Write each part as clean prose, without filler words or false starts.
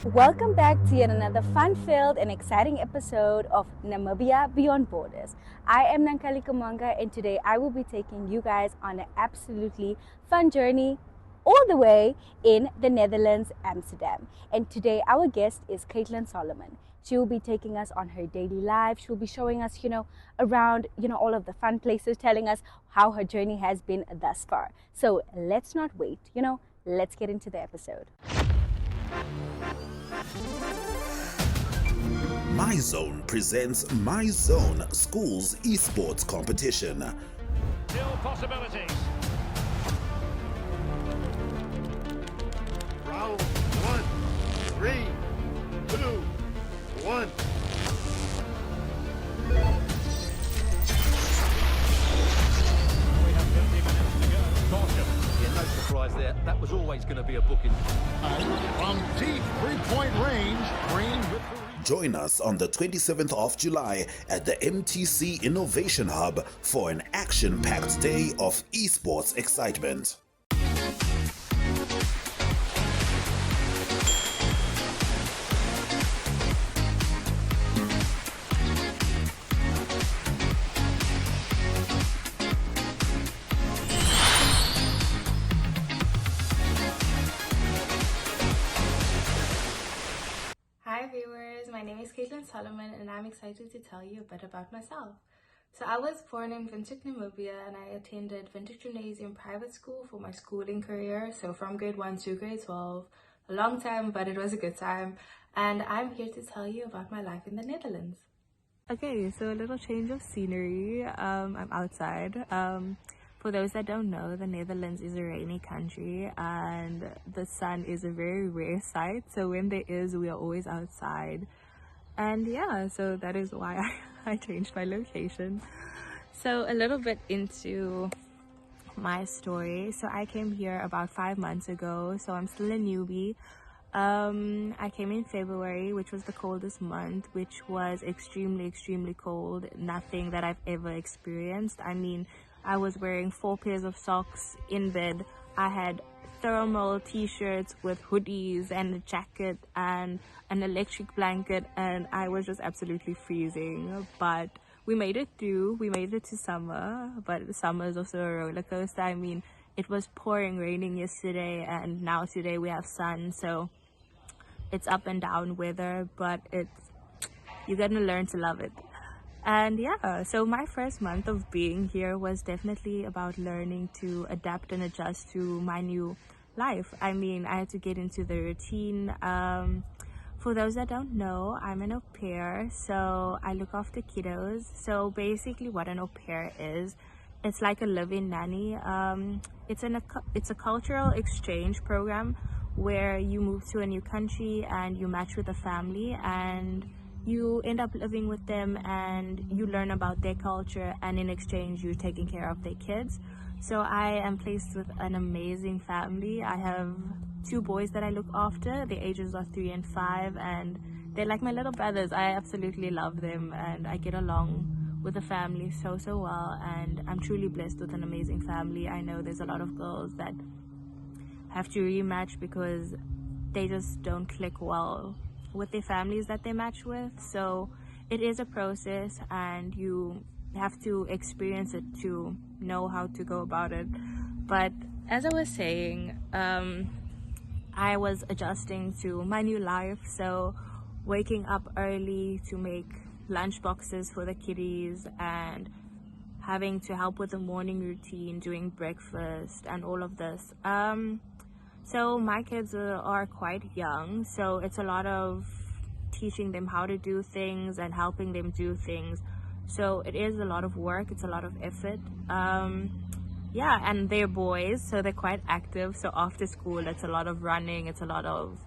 Welcome back to yet another fun-filled and exciting episode of Namibia Beyond Borders. I am Nankali Kamanga, and today I will be taking you guys on an absolutely fun journey all the way in the Netherlands, Amsterdam. And today our guest is Caitlin Solomon. She will be taking us on her daily life. She'll be showing us, around, all of the fun places, telling us how her journey has been thus far. So let's not wait, let's get into the episode. My Zone presents My Zone Schools Esports Competition. Still possibilities. Round one, 3, 2, 1. We have 50 minutes to go. Caution. Yeah, no surprise there. That was always going to be a booking. From deep three-point range, Green with the Join us on the 27th of July at the MTC Innovation Hub for an action-packed day of esports excitement. Hi viewers, my name is Caitlin Solomon and I'm excited to tell you a bit about myself. So I was born in Windhoek, Namibia, and I attended Windhoek Gymnasium private school for my schooling career, so from grade 1 to grade 12. A long time, but it was a good time. And I'm here to tell you about my life in the Netherlands. Okay, so a little change of scenery. I'm outside. For those that don't know, the Netherlands is a rainy country and the sun is a very rare sight. So when there is, we are always outside. And yeah, so that is why I changed my location. So a little bit into my story. So I came here about 5 months ago. So I'm still a newbie. I came in February, which was the coldest month, which was extremely cold. Nothing that I've ever experienced. I mean, I was wearing 4 pairs of socks in bed. I had thermal t-shirts with hoodies and a jacket and an electric blanket, and I was just absolutely freezing. But we made it through. We made it to summer, but summer is also a roller coaster. I mean, it was pouring raining yesterday, and now today we have sun, so it's up and down weather, but you're gonna learn to love it. And yeah, so my first month of being here was definitely about learning to adapt and adjust to my new life. I mean, I had to get into the routine. For those that don't know, I'm an au pair, so I look after kiddos. So basically what an au pair is, it's like a live-in nanny. It's a cultural exchange program where you move to a new country and you match with a family and you end up living with them and you learn about their culture, and in exchange you're taking care of their kids. So I am placed with an amazing family. I have 2 boys that I look after. Their ages are 3 and 5 and they're like my little brothers. I absolutely love them and I get along with the family so well, and I'm truly blessed with an amazing family. I know there's a lot of girls that have to rematch because they just don't click well with their families that they match with. So it is a process and you have to experience it to know how to go about it. But as I was saying, I was adjusting to my new life, so waking up early to make lunch boxes for the kiddies and having to help with the morning routine, doing breakfast and all of this. So my kids are quite young, so it's a lot of teaching them how to do things and helping them do things. So it is a lot of work, it's a lot of effort. Yeah, and they're boys, so they're quite active. So after school, it's a lot of running, it's a lot of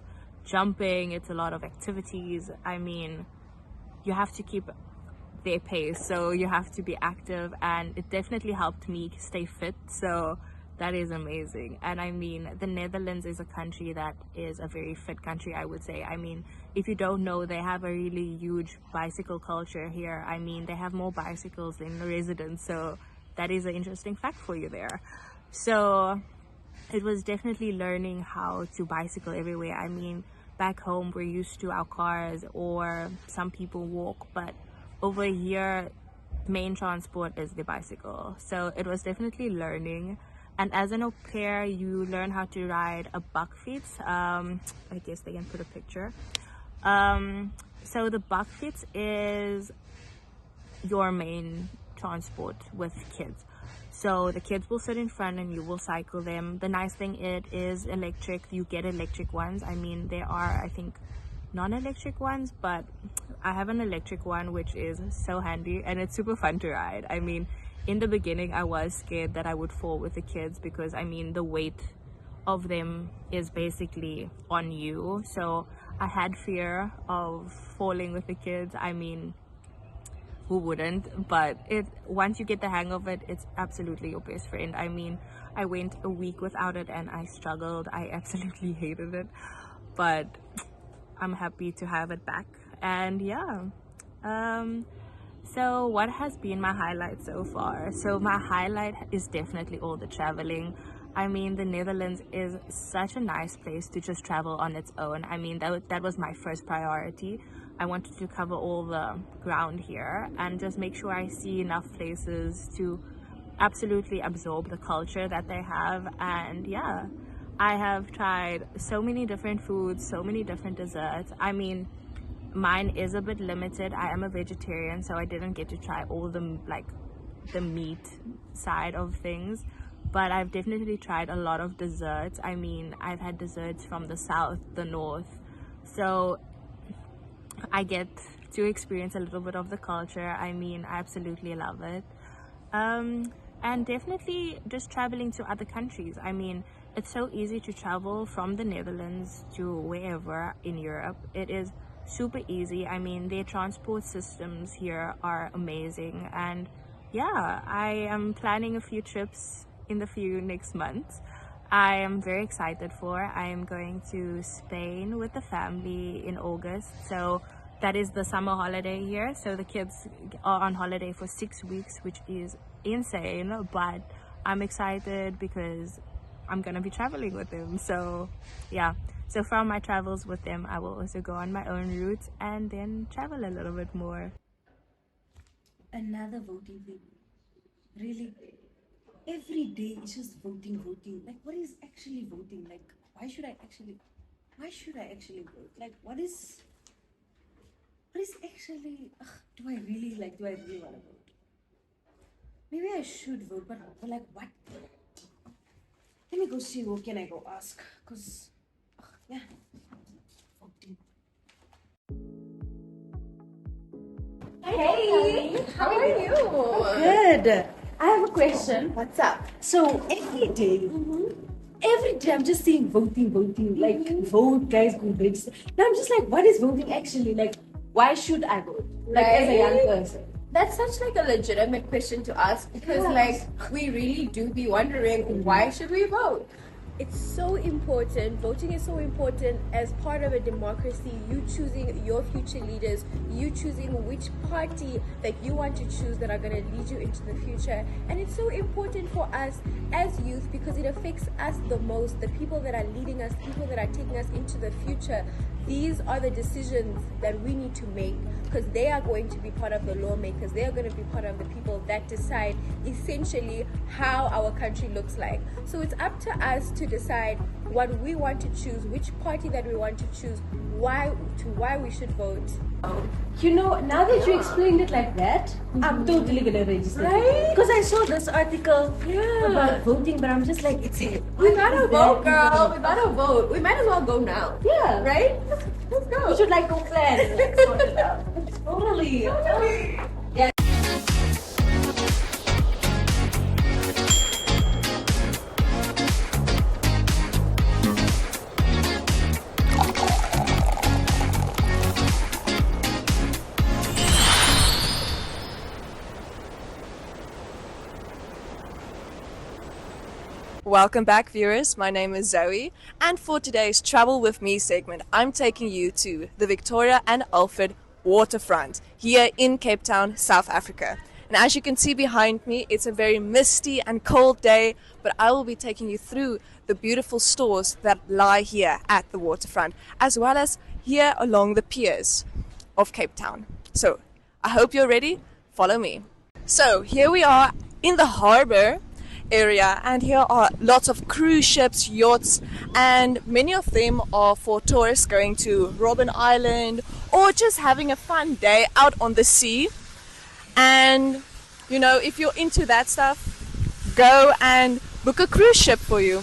jumping, it's a lot of activities. I mean, you have to keep their pace, so you have to be active, and it definitely helped me stay fit. So that is amazing. And I mean, the Netherlands is a country that is a very fit country, I would say. I mean, if you don't know, they have a really huge bicycle culture here. I mean, they have more bicycles than residents, so that is an interesting fact for you there. So it was definitely learning how to bicycle everywhere. I mean, back home we're used to our cars or some people walk, but over here main transport is the bicycle. So it was definitely learning. And as an au pair, you learn how to ride a buckfeet. I guess they can put a picture. So the buckfeet is your main transport with kids. So the kids will sit in front and you will cycle them. The nice thing, it is electric. You get electric ones. I mean, there are, I think, non-electric ones, but I have an electric one, which is so handy and it's super fun to ride. I mean, in the beginning I was scared that I would fall with the kids because I mean the weight of them is basically on you, so I had fear of falling with the kids. I mean, who wouldn't? But once you get the hang of it, it's absolutely your best friend. I mean, I went a week without it and I struggled. I absolutely hated it, but I'm happy to have it back. And yeah, so what has been my highlight so far? So my highlight is definitely all the traveling. I mean, the Netherlands is such a nice place to just travel on its own. I mean, that was my first priority. I wanted to cover all the ground here and just make sure I see enough places to absolutely absorb the culture that they have. And yeah, I have tried so many different foods, so many different desserts. I mean, mine is a bit limited. I am a vegetarian, so I didn't get to try all the meat side of things, but I've definitely tried a lot of desserts. I mean, I've had desserts from the south, the north, so I get to experience a little bit of the culture. I mean, I absolutely love it. And definitely just traveling to other countries. I mean, it's so easy to travel from the Netherlands to wherever in Europe. It is super easy. I mean, their transport systems here are amazing. And yeah, I am planning a few trips in the few next months. I am very excited for. I am going to Spain with the family in August. So that is the summer holiday here. So the kids are on holiday for 6 weeks, which is insane, but I'm excited because I'm gonna be traveling with them. So yeah, so from my travels with them, I will also go on my own route and then travel a little bit more. Another voting thing. Really, every day it's just voting. Like, what is actually voting? Like, why should I actually vote? Like, what is actually, do I really want to vote? Maybe I should vote, but like, what? Let me go see who can I go ask, because yeah, voting. Hey, how are you? Good. I have a question. What's up? So every day I'm just seeing voting, like vote, guys, go register. Now I'm just like, what is voting actually? Like, why should I vote? Like, as a young person. That's such like a legitimate question to ask because like we really do be wondering why should we vote? It's so important. Voting is so important as part of a democracy. You choosing your future leaders, you choosing which party that you want to choose that are going to lead you into the future. And it's so important for us as youth because it affects us the most, the people that are leading us, people that are taking us into the future. These are the decisions that we need to make because they are going to be part of the lawmakers. They are going to be part of the people that decide essentially how our country looks like. So it's up to us to decide what we want to choose, which party that we want to choose, why we should vote. You know, now that you explained it like that, I'm totally gonna register. Right? Because I saw this article about voting, but I'm just like, We gotta vote, girl. We gotta vote. We might as well go now. Yeah. Right? Let's go. We should like go plan. Like, sort it out. Totally. Yeah. Welcome back, viewers. My name is Zoe, and for today's Travel With Me segment, I'm taking you to the Victoria and Alfred waterfront here in Cape Town, South Africa. And as you can see behind me, it's a very misty and cold day, but I will be taking you through the beautiful stores that lie here at the waterfront, as well as here along the piers of Cape Town. So I hope you're ready. Follow me. So here we are in the harbor area, and here are lots of cruise ships, yachts, and many of them are for tourists going to Robben Island or just having a fun day out on the sea. And you know, if you're into that stuff, go and book a cruise ship for you.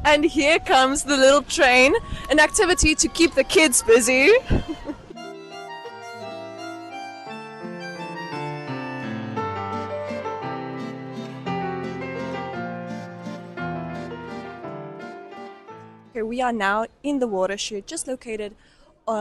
And here comes the little train, an activity to keep the kids busy. Okay, we are now in the watershed, just located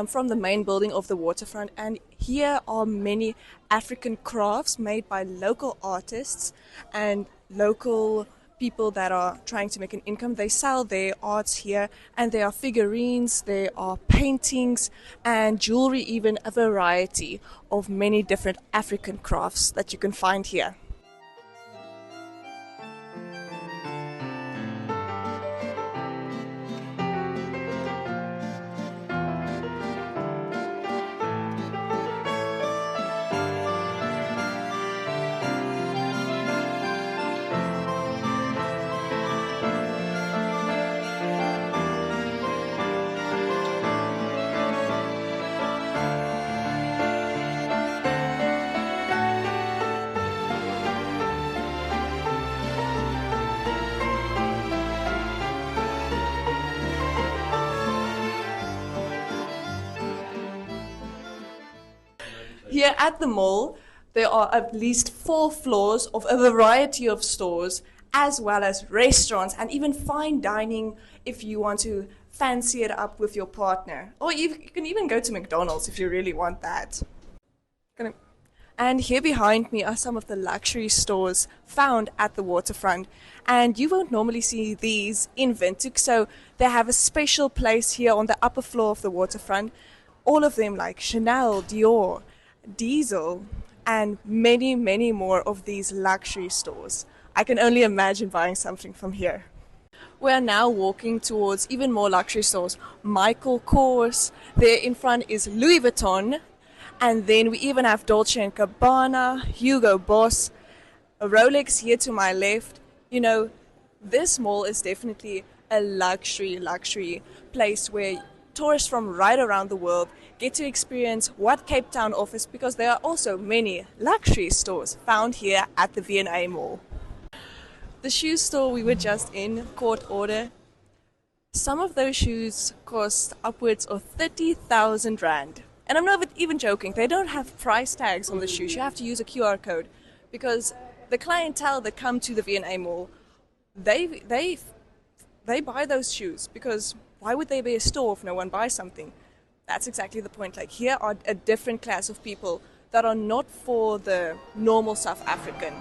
from the main building of the waterfront, and here are many African crafts made by local artists and local people that are trying to make an income. They sell their arts here, and there are figurines, there are paintings and jewelry, even a variety of many different African crafts that you can find here. Here at the mall, there are at least 4 floors of a variety of stores, as well as restaurants and even fine dining if you want to fancy it up with your partner. Or you can even go to McDonald's if you really want that. And here behind me are some of the luxury stores found at the waterfront. And you won't normally see these in Windhoek, so they have a special place here on the upper floor of the waterfront. All of them like Chanel, Dior, Diesel, and many, many more of these luxury stores. I can only imagine buying something from here. We're now walking towards even more luxury stores. Michael Kors, there in front is Louis Vuitton, and then we even have Dolce & Gabbana, Hugo Boss, a Rolex here to my left. You know, this mall is definitely a luxury place where tourists from right around the world get to experience what Cape Town offers, because there are also many luxury stores found here at the V&A Mall. The shoe store we were just in, Court Order, some of those shoes cost upwards of 30,000 Rand. And I'm not even joking, they don't have price tags on the shoes. You have to use a QR code, because the clientele that come to the V&A Mall, they buy those shoes, because why would there be a store if no one buys something? That's exactly the point. Like, here are a different class of people that are not for the normal South African.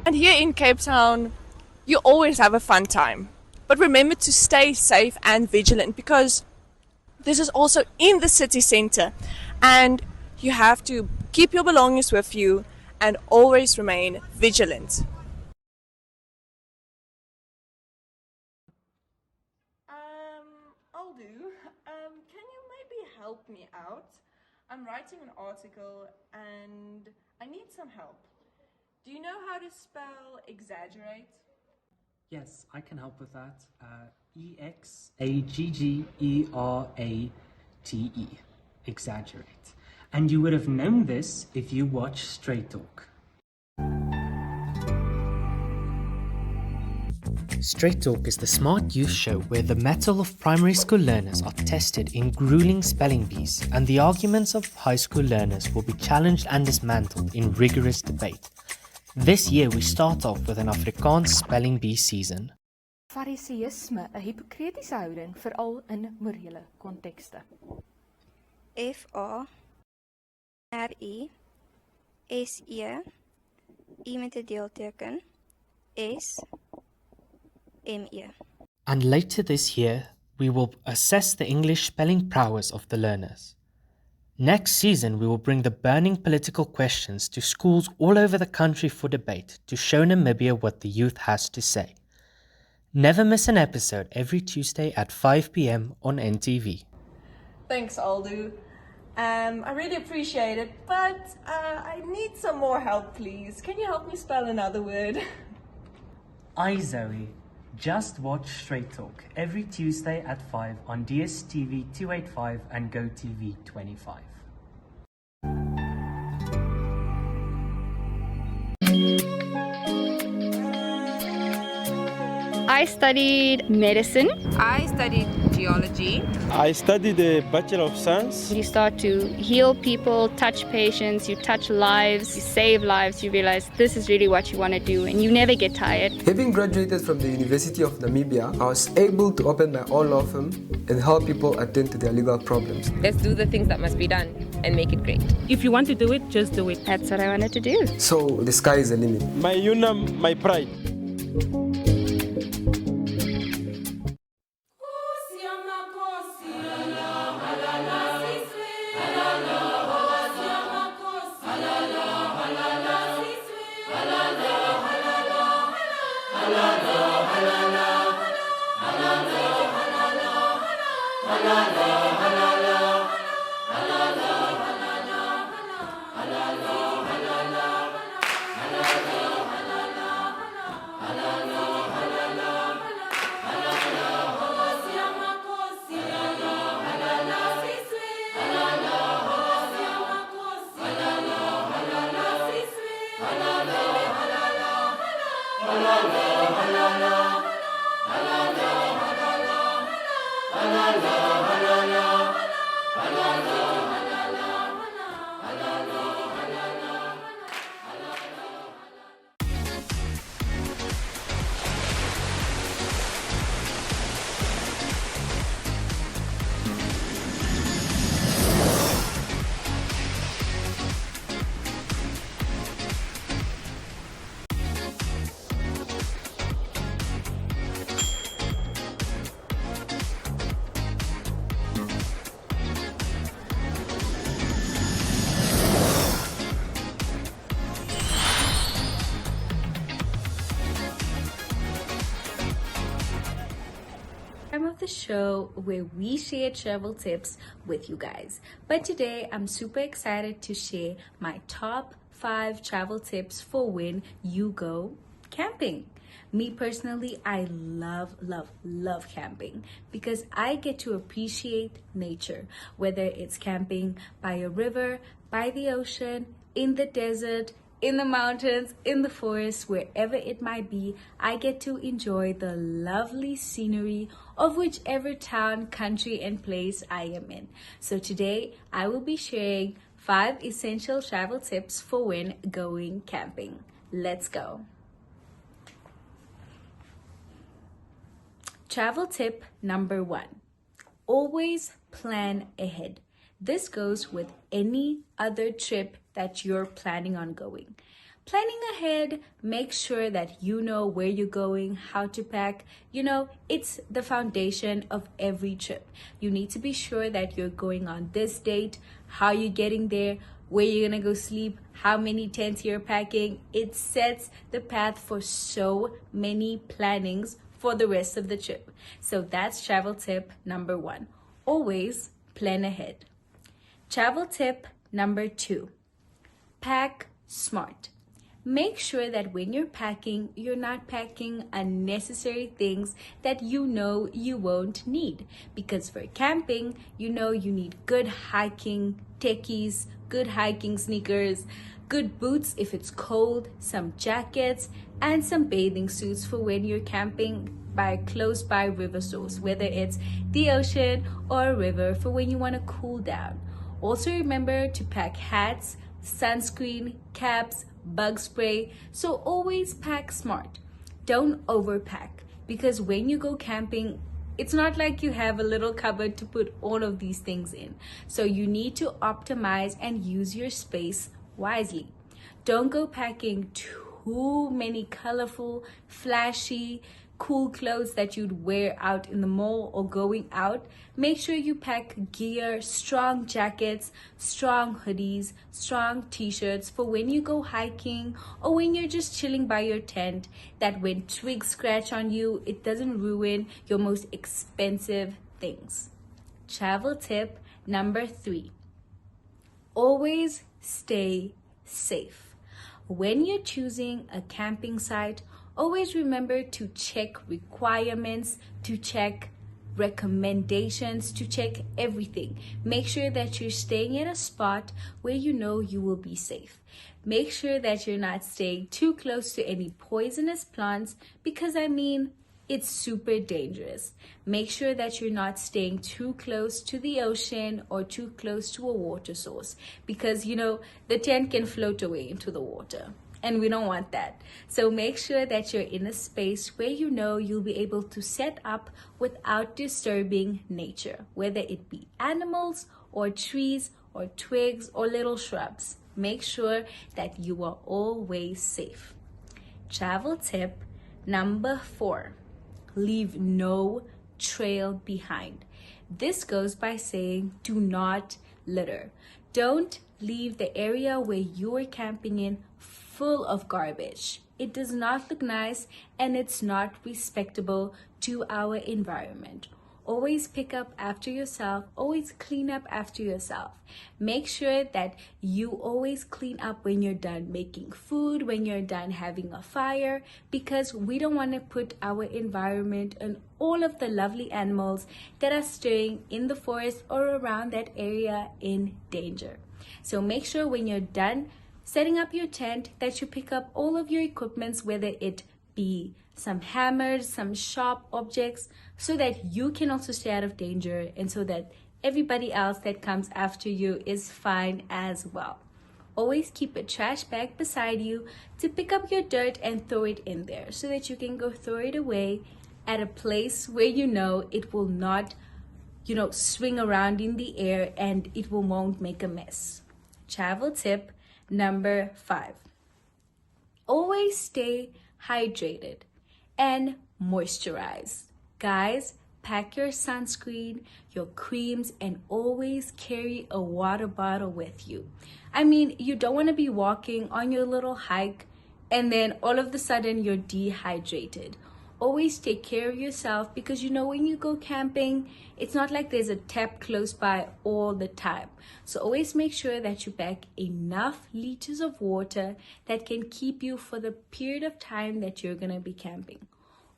And here in Cape Town, you always have a fun time. But remember to stay safe and vigilant, because this is also in the city center, and you have to keep your belongings with you and always remain vigilant. I'll do. Can you maybe help me out? I'm writing an article and I need some help. Do you know how to spell exaggerate? Yes, I can help with that. Exaggerate. Exaggerate. And you would have known this if you watched Straight Talk. Straight Talk is the smart youth show where the mettle of primary school learners are tested in grueling spelling bees, and the arguments of high school learners will be challenged and dismantled in rigorous debate. This year we start off with an Afrikaans spelling bee season. Fariseïsme, 'n hipokritiese houding, veral in morele kontekste. F-A-R-I-S-E, I met 'n deelteken, S-M-E. And later this year, we will assess the English spelling prowess of the learners. Next season, we will bring the burning political questions to schools all over the country for debate to show Namibia what the youth has to say. Never miss an episode every Tuesday at 5 p.m. on NTV. Thanks, Aldu. I really appreciate it, but I need some more help, please. Can you help me spell another word? Aye, Zoe. Just watch Straight Talk every Tuesday at 5 on DSTV 285 and GoTV 25. I studied medicine. I studied geology. I studied the Bachelor of Science. You start to heal people, touch patients, you touch lives, you save lives, you realize this is really what you want to do and you never get tired. Having graduated from the University of Namibia, I was able to open my own law firm and help people attend to their legal problems. Let's do the things that must be done and make it great. If you want to do it, just do it. That's what I wanted to do. So the sky is the limit. My unum, my pride. Of the show where we share travel tips with you guys. But today I'm super excited to share my top 5 travel tips for when you go camping. Me personally, I love camping because I get to appreciate nature, whether it's camping by a river, by the ocean, in the desert, in the mountains, in the forest, wherever it might be. I get to enjoy the lovely scenery of whichever town, country, and place I am in. So today, I will be sharing 5 essential travel tips for when going camping. Let's go. Travel tip number 1. Always plan ahead. This goes with any other trip that you're planning on going. Planning ahead, make sure that you know where you're going, how to pack. You know, it's the foundation of every trip. You need to be sure that you're going on this date, how you're getting there, where you're gonna go sleep, how many tents you're packing. It sets the path for so many plannings for the rest of the trip. So that's travel tip number 1. Always plan ahead. Travel tip number 2. Pack smart. Make sure that when you're packing, you're not packing unnecessary things that you know you won't need. Because for camping, you know you need good hiking techies, good hiking sneakers, good boots if it's cold, some jackets, and some bathing suits for when you're camping by close by river source, whether it's the ocean or a river for when you want to cool down. Also remember to pack hats, sunscreen, caps, bug spray. So always pack smart. Don't overpack, because when you go camping, it's not like you have a little cupboard to put all of these things in. So you need to optimize and use your space wisely. Don't go packing too many colorful, flashy, cool clothes that you'd wear out in the mall or going out. Make sure you pack gear, strong jackets, strong hoodies, strong t-shirts for when you go hiking or when you're just chilling by your tent, that when twigs scratch on you, it doesn't ruin your most expensive things. Travel tip number 3. Always stay safe. When you're choosing a camping site, always remember to check requirements, to check recommendations, to check everything. Make sure that you're staying at a spot where you know you will be safe. Make sure that you're not staying too close to any poisonous plants, because it's super dangerous. Make sure that you're not staying too close to the ocean or too close to a water source, because the tent can float away into the water. And we don't want that. So make sure that you're in a space where you know you'll be able to set up without disturbing nature, whether it be animals or trees or twigs or little shrubs. Make sure that you are always safe. Travel tip number 4, leave no trail behind. This goes by saying do not litter. Don't leave the area where you are camping in full of garbage. It does not look nice and it's not respectable to our environment. Always pick up after yourself. Always clean up after yourself. Make sure that you always clean up when you're done making food, when you're done having a fire, because we don't want to put our environment and all of the lovely animals that are staying in the forest or around that area in danger. So make sure when you're done setting up your tent that you pick up all of your equipments, whether it be some hammers, some sharp objects, so that you can also stay out of danger and so that everybody else that comes after you is fine as well. Always keep a trash bag beside you to pick up your dirt and throw it in there so that you can go throw it away at a place where you know it will not, swing around in the air and it won't make a mess. Travel tip number 5. Always stay hydrated and moisturize. Guys, pack your sunscreen, your creams, and always carry a water bottle with you. You don't want to be walking on your little hike and then all of a sudden you're dehydrated. Always take care of yourself, because when you go camping, it's not like there's a tap close by all the time. So always make sure that you pack enough liters of water that can keep you for the period of time that you're going to be camping.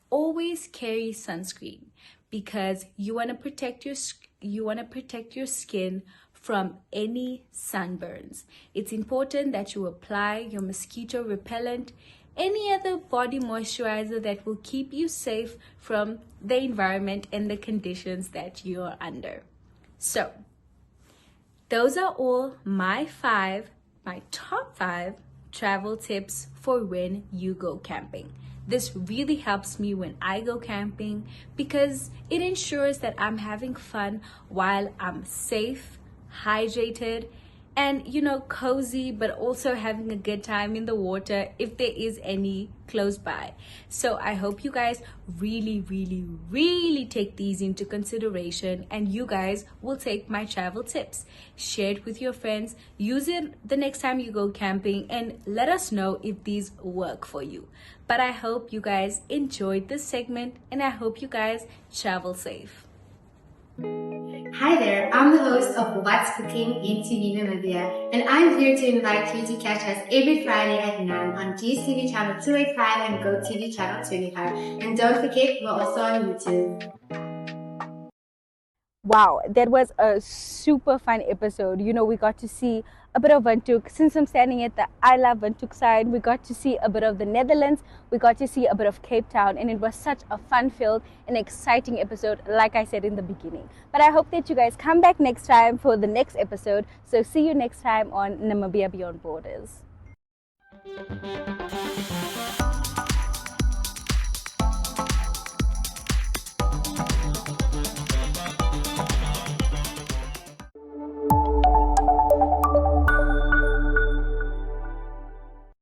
Always carry sunscreen, because you want to protect your skin from any sunburns. It's important that you apply your mosquito repellent, any other body moisturizer that will keep you safe from the environment and the conditions that you're under. So, those are all my top 5 travel tips for when you go camping. This really helps me when I go camping, because it ensures that I'm having fun while I'm safe, hydrated, and cozy, but also having a good time in the water if there is any close by. So I hope you guys really, really, really take these into consideration, and you guys will take my travel tips, share it with your friends, use it the next time you go camping, and let us know if these work for you. But I hope you guys enjoyed this segment, and I hope you guys travel safe. Hi there, I'm the host of What's Cooking in TV Namibia, and I'm here to invite you to catch us every Friday at 9 on GTV channel 285 and GoTV channel 25. And don't forget, we're also on YouTube. Wow, that was a super fun episode. You know, we got to see a bit of Windhoek. Since I'm standing at the I Love Windhoek side, we got to see a bit of the Netherlands, we got to see a bit of Cape Town, and it was such a fun-filled and exciting episode, like I said in the beginning. But I hope that you guys come back next time for the next episode. So see you next time on Namibia Beyond Borders.